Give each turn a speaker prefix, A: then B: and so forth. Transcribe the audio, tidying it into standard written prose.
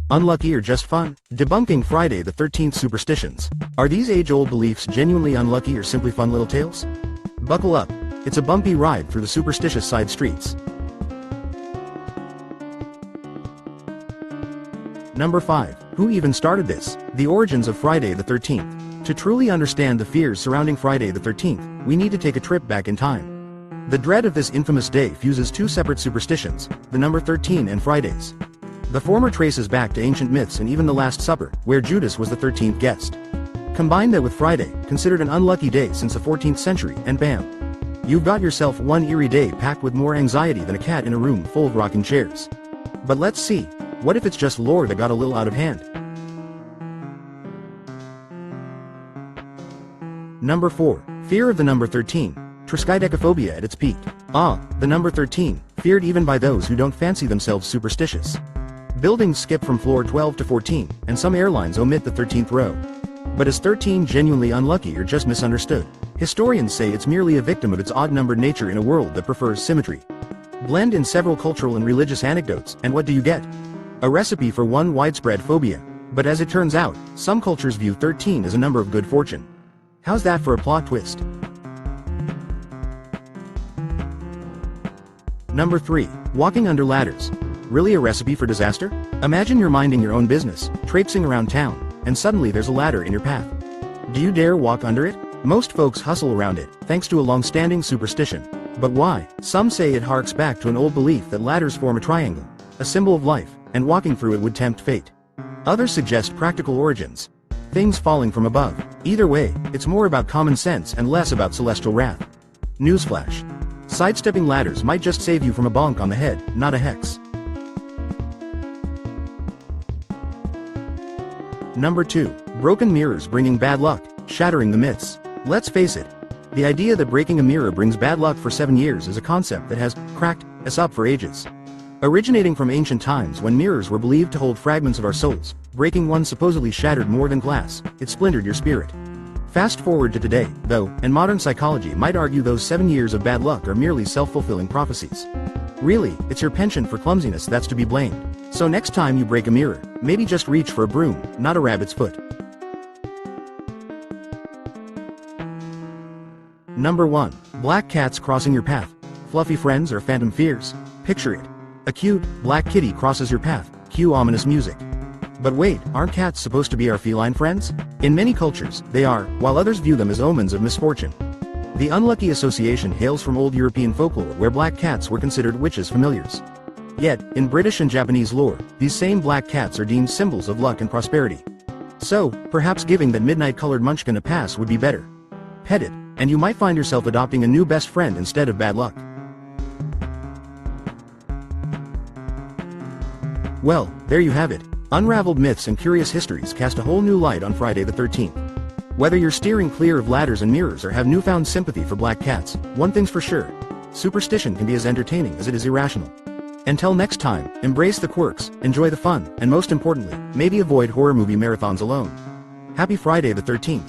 A: Unlucky or just fun? Debunking Friday the 13th superstitions. Are these age-old beliefs genuinely unlucky or simply fun little tales? Buckle up. It's a bumpy ride through the superstitious side streets. Number 5. Who even started this? The origins of Friday the 13th. To truly understand the fears surrounding Friday the 13th, we need to take a trip back in time. The dread of this infamous day fuses two separate superstitions, the number 13 and Fridays. The former traces back to ancient myths and even the Last Supper, where Judas was the 13th guest. Combine that with Friday, considered an unlucky day since the 14th century, and bam! You've got yourself one eerie day packed with more anxiety than a cat in a room full of rocking chairs. But let's see, what if it's just lore that got a little out of hand? Number 4. Fear of the number 13. Triskaidekaphobia at its peak. The number 13, feared even by those who don't fancy themselves superstitious. Buildings skip from floor 12 to 14, and some airlines omit the 13th row. But is 13 genuinely unlucky or just misunderstood? Historians say it's merely a victim of its odd-numbered nature in a world that prefers symmetry. Blend in several cultural and religious anecdotes, and what do you get? A recipe for one widespread phobia. But as it turns out, some cultures view 13 as a number of good fortune. How's that for a plot twist? Number 3. Walking under ladders. Really a recipe for disaster? Imagine you're minding your own business, traipsing around town, and suddenly there's a ladder in your path. Do you dare walk under it? Most folks hustle around it, thanks to a long-standing superstition. But why? Some say it harks back to an old belief that ladders form a triangle, a symbol of life, and walking through it would tempt fate. Others suggest practical origins. Things falling from above. Either way, it's more about common sense and less about celestial wrath. Newsflash. Sidestepping ladders might just save you from a bonk on the head, not a hex. Number 2. Broken mirrors bringing bad luck, shattering the myths. Let's face it, the idea that breaking a mirror brings bad luck for 7 years is a concept that has cracked us up for ages. Originating from ancient times when mirrors were believed to hold fragments of our souls, breaking one supposedly shattered more than glass, it splintered your spirit. Fast forward to today, though, and modern psychology might argue those 7 years of bad luck are merely self-fulfilling prophecies. Really, it's your penchant for clumsiness that's to be blamed. So next time you break a mirror, maybe just reach for a broom, not a rabbit's foot. Number 1. Black cats crossing your path. Fluffy friends or phantom fears? Picture it. A cute, black kitty crosses your path, cue ominous music. But wait, aren't cats supposed to be our feline friends? In many cultures, they are, while others view them as omens of misfortune. The unlucky association hails from old European folklore where black cats were considered witches' familiars. Yet, in British and Japanese lore, these same black cats are deemed symbols of luck and prosperity. So, perhaps giving that midnight-colored munchkin a pass would be better. Pet it, and you might find yourself adopting a new best friend instead of bad luck. Well, there you have it. Unraveled myths and curious histories cast a whole new light on Friday the 13th. Whether you're steering clear of ladders and mirrors or have newfound sympathy for black cats, one thing's for sure. Superstition can be as entertaining as it is irrational. Until next time, embrace the quirks, enjoy the fun, and most importantly, maybe avoid horror movie marathons alone. Happy Friday the 13th.